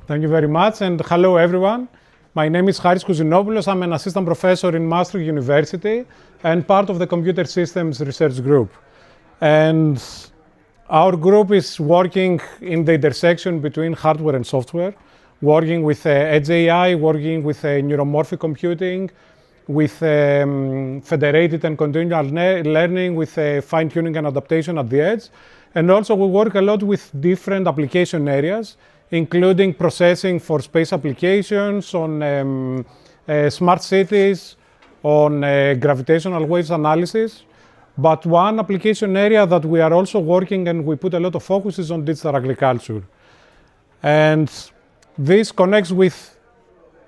Thank you very much, and hello everyone. My name is Charis Kouzinopoulos. I'm an assistant professor in Maastricht University and part of the Computer Systems Research Group. And our group is working in the intersection between hardware and software, working with edge AI, working with neuromorphic computing, with federated and continual learning, with fine-tuning and adaptation at the edge. And also we work a lot with different application areas, including processing for space applications, on smart cities, on gravitational waves analysis. But one application area that we are also working and we put a lot of focus is on digital agriculture. And this connects with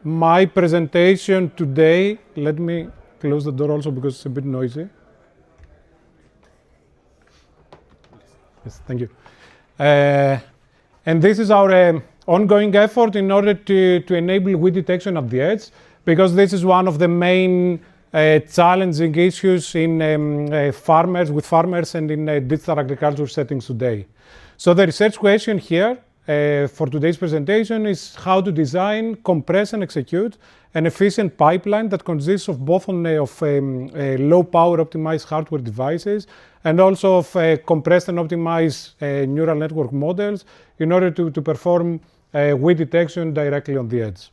my presentation today. Let me close the door also because it's a bit noisy. Yes, thank you. And this is our ongoing effort in order to enable weed detection at the edge, because this is one of the main challenging issues in farmers and in digital agriculture settings today. So the research question here for today's presentation is how to design, compress and execute an efficient pipeline that consists of both low power optimized hardware devices and also of compressed and optimized neural network models in order to perform weed detection directly on the edge.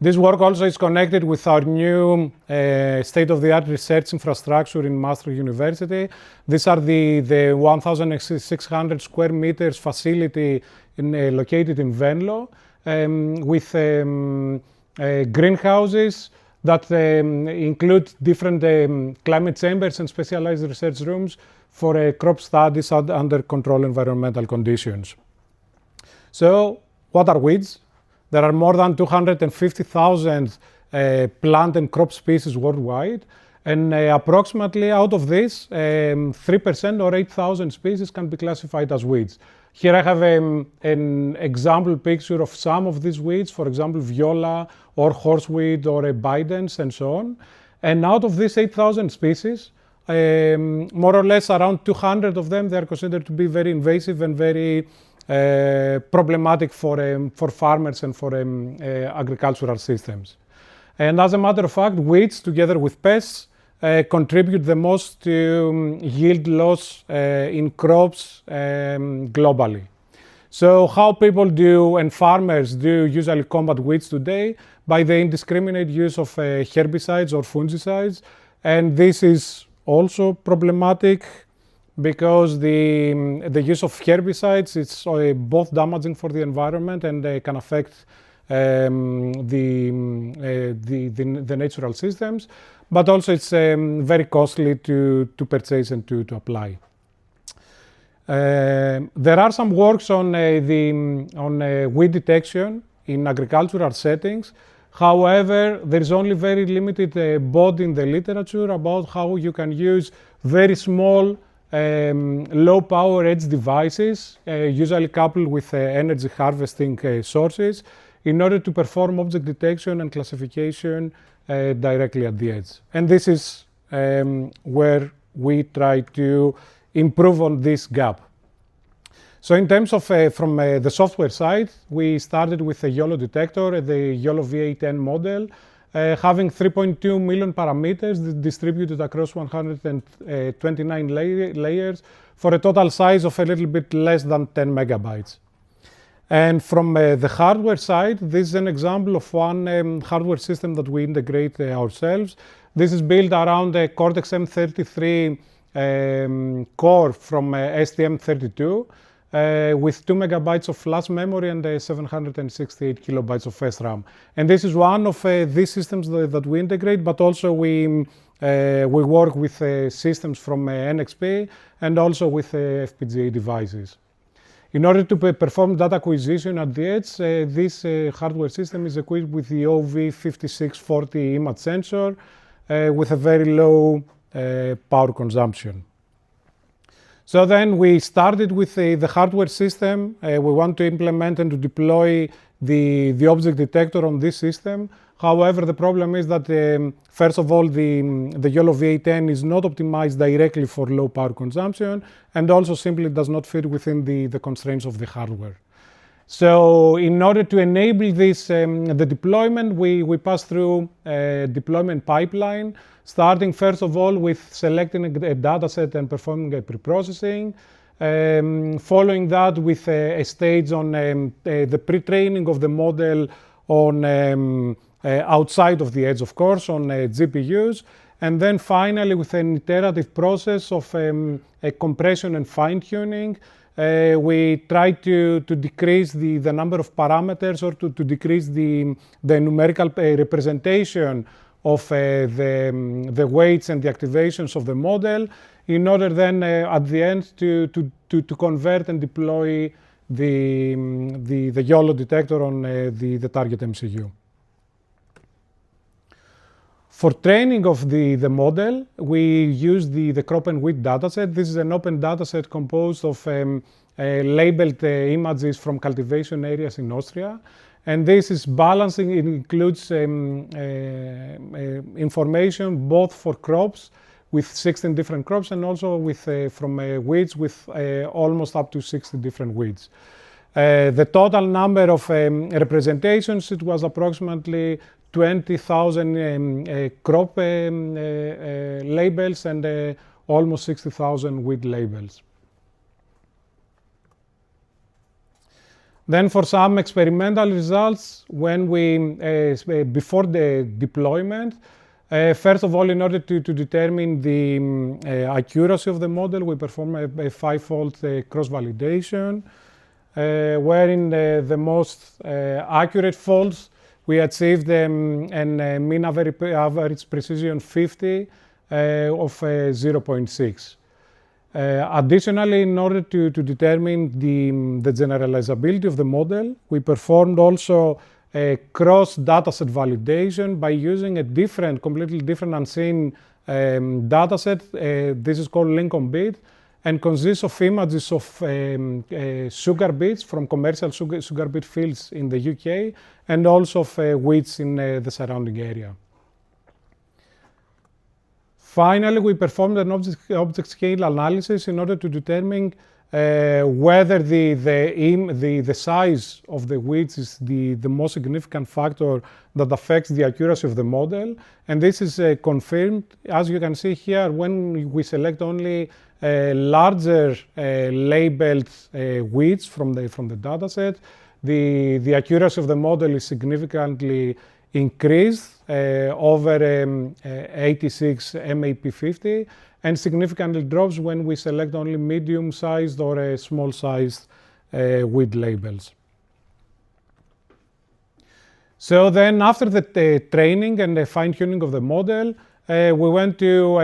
This work also is connected with our new state-of-the-art research infrastructure in Maastricht University. These are the 1,600 square meters facility located in Venlo with greenhouses that include different climate chambers and specialized research rooms for crop studies under controlled environmental conditions. So, what are weeds? There are more than 250,000 plant and crop species worldwide, and approximately out of this, 3% or 8,000 species can be classified as weeds. Here I have an example picture of some of these weeds, for example, viola or horseweed or bidens and so on. And out of these 8,000 species, more or less around 200 of them, they are considered to be very invasive and very problematic for farmers and for agricultural systems. And as a matter of fact, weeds together with pests contribute the most to yield loss in crops globally. So how people do and farmers do usually combat weeds today? By the indiscriminate use of herbicides or fungicides. And this is also problematic because the use of herbicides is both damaging for the environment and can affect the natural systems, but also it's very costly to purchase and to apply. There are some works on weed detection in agricultural settings. However, there is only very limited body in the literature about how you can use very small low power edge devices, usually coupled with energy harvesting sources, in order to perform object detection and classification directly at the edge. And this is where we try to improve on this gap. So in terms of from the software side, we started with a YOLO detector, the YOLO V8N model, having 3.2 million parameters distributed across 129 layers for a total size of a little bit less than 10 megabytes. And from the hardware side, this is an example of one hardware system that we integrate ourselves. This is built around a Cortex M33 core from STM32 with 2 megabytes of flash memory and 768 kilobytes of SRAM. And this is one of these systems that we integrate, but also we work with systems from NXP and also with FPGA devices. In order to perform data acquisition at the edge, this hardware system is equipped with the OV5640 image sensor with a very low power consumption. So then we started with the hardware system. We want to implement and to deploy the object detector on this system. However, the problem is that, first of all, the YOLO V8N is not optimized directly for low power consumption and also simply does not fit within the constraints of the hardware. So in order to enable this, the deployment, we pass through a deployment pipeline, starting first of all with selecting a dataset and performing a pre-processing. Following that with a stage on the pre-training of the model on outside of the edge, of course, on GPUs. And then finally with an iterative process of a compression and fine-tuning. We try to decrease the number of parameters or to decrease the numerical representation of the weights and the activations of the model in order then at the end to convert and deploy the YOLO detector on the target MCU. For training of the model, we use the crop and width dataset. This is an open dataset composed of labeled images from cultivation areas in Austria. And this is balancing, it includes information both for crops with 16 different crops and also with from weeds with almost up to 60 different weeds. The total number of representations, it was approximately 20,000 crop labels and almost 60,000 weed labels. Then for some experimental results, when we, before the deployment, first of all, in order to determine the accuracy of the model, we perform a 5-fold cross-validation, wherein the most accurate folds, we achieved a mean average precision 50 of 0.6. Additionally, in order to determine the generalizability of the model, we performed also a cross-dataset validation by using a completely different unseen dataset. This is called link-on-bit and consists of images of sugar beets from commercial sugar beet fields in the UK and also of wheats in the surrounding area. Finally, we performed an object scale analysis in order to determine whether the size of the weeds is the most significant factor that affects the accuracy of the model. And this is confirmed, as you can see here, when we select only larger labeled weeds from the dataset, the accuracy of the model is significantly increased over 86 MAP50 and significantly drops when we select only medium-sized or small-sized weed labels. So then after the training and the fine-tuning of the model, we went to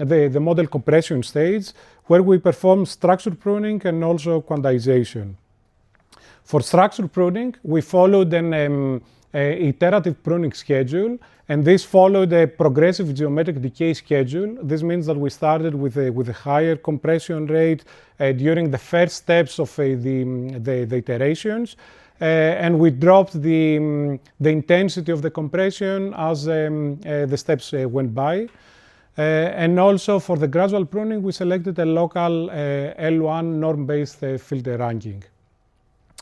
the model compression stage where we performed structure pruning and also quantization. For structure pruning, we followed an iterative pruning schedule, and this followed a progressive geometric decay schedule. This means that we started with a higher compression rate during the first steps of the iterations, and we dropped the intensity of the compression as the steps went by. And also for the gradual pruning, we selected a local L1 norm-based filter ranking.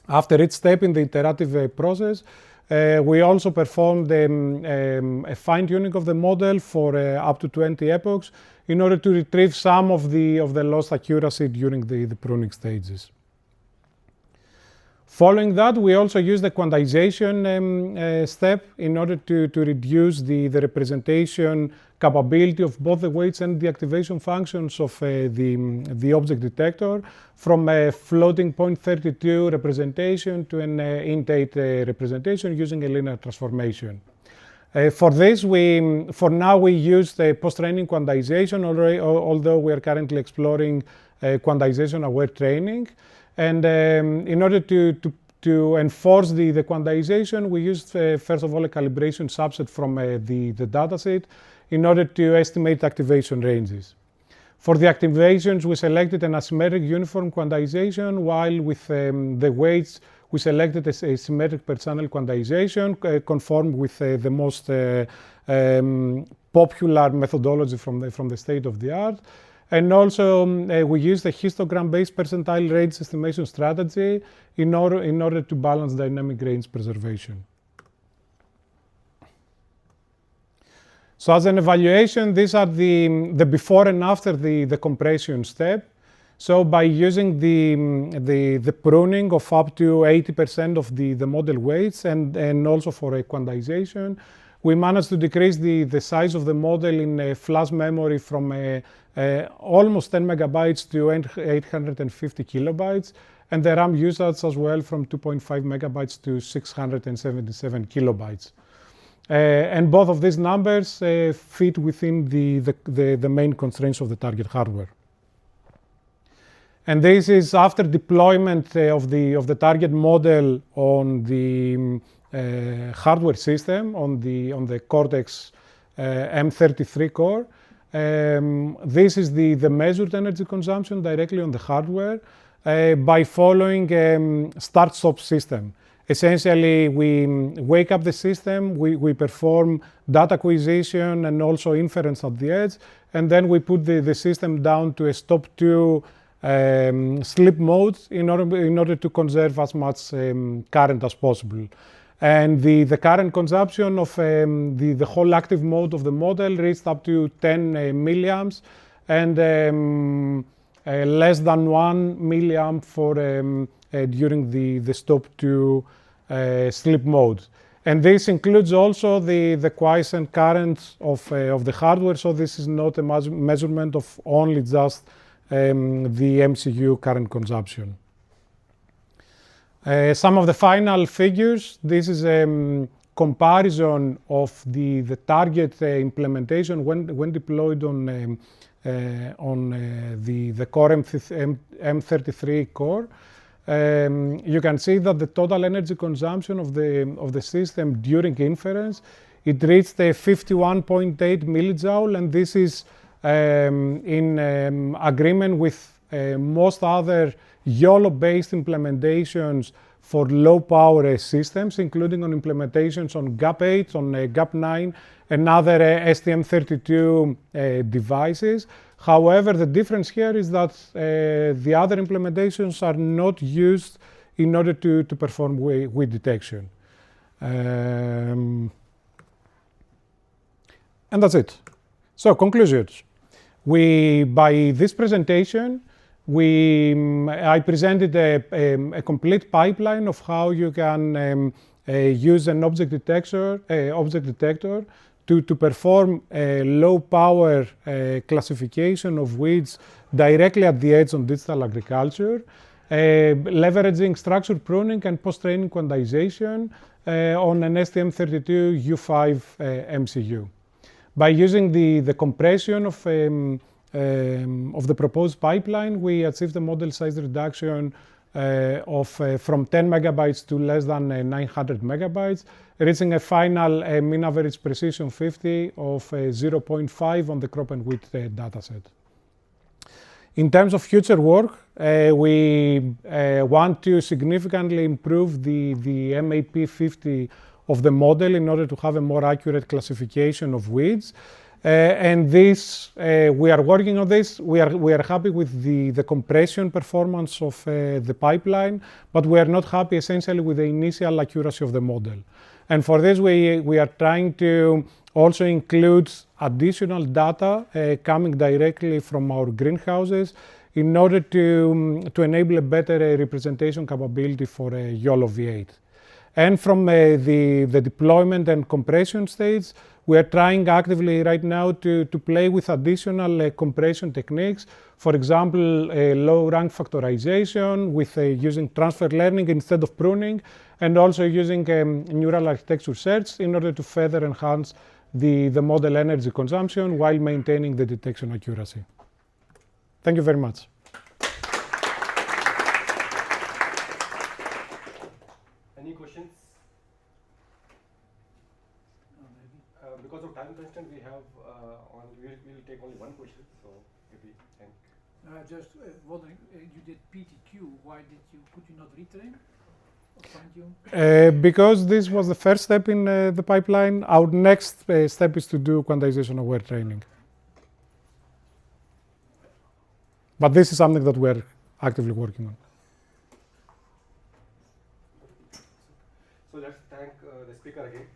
After each step in the iterative process, we also performed a fine-tuning of the model for up to 20 epochs in order to retrieve some of the lost accuracy during the pruning stages. Following that, we also used the quantization step in order to reduce the representation capability of both the weights and the activation functions of the object detector from a floating point 32 representation to an int8 representation using a linear transformation. For this, for now we used post-training quantization, although we are currently exploring quantization-aware training. And in order to enforce the quantization, we used first of all a calibration subset from the dataset in order to estimate activation ranges. For the activations, we selected an asymmetric uniform quantization, while with the weights, we selected a symmetric per channel quantization conformed with the most popular methodology from the state of the art. And also, we use the histogram-based percentile range estimation strategy in order to balance dynamic range preservation. So as an evaluation, these are the before and after the compression step. So by using the pruning of up to 80% of the model weights and also for a quantization, we managed to decrease the size of the model in flash memory from almost 10 megabytes to 850 kilobytes, and the RAM usage as well from 2.5 megabytes to 677 kilobytes. And both of these numbers fit within the main constraints of the target hardware. And this is after deployment of the target model on the hardware system, on the Cortex M33 core. This is the measured energy consumption directly on the hardware by following start-stop system. Essentially, we wake up the system, we perform data acquisition and also inference at the edge, and then we put the system down to a stop 2 sleep mode in order to conserve as much current as possible. And the current consumption of the whole active mode of the model reached up to 10 milliamps and less than 1 milliamp for during the stop 2 sleep mode. And this includes also the quiescent current of the hardware, so this is not a measurement of only just the MCU current consumption. Some of the final figures, this is a comparison of the target implementation when deployed on the Core M33 core. You can see that the total energy consumption of the system during inference, it reached 51.8 millijoule, and this is in agreement with most other YOLO-based implementations for low-power systems, including on implementations on GAP8, on GAP9, and other STM32 devices. However, the difference here is that the other implementations are not used in order to perform weight detection. And that's it. So, conclusions. By this presentation, I presented a complete pipeline of how you can use an object detector to perform a low power classification of weeds directly at the edge on digital agriculture, leveraging structured pruning and post-training quantization on an STM32U5 MCU. By using the compression of the proposed pipeline, we achieved a model size reduction from 10 megabytes to less than 900 megabytes, reaching a final mean average precision 50 of 0.5 on the crop and wheat dataset. In terms of future work, we want to significantly improve the MAP50 of the model in order to have a more accurate classification of weeds. And this, we are working on this. We are happy with the compression performance of the pipeline, but we are not happy essentially with the initial accuracy of the model. And for this, we are trying to also include additional data coming directly from our greenhouses in order to enable a better representation capability for YOLO V8. And from the deployment and compression stage, we are trying actively right now to play with additional compression techniques. For example, low rank factorization with using transfer learning instead of pruning, and also using neural architecture search in order to further enhance the model energy consumption while maintaining the detection accuracy. Thank you very much. Any questions? Because of time constraint, we have we'll take only one question. So maybe. Just wondering, you did PTQ. Why could you not retrain? Because this was the first step in the pipeline. Our next step is to do quantization aware training. But this is something that we're actively working on. So let's thank the speaker again.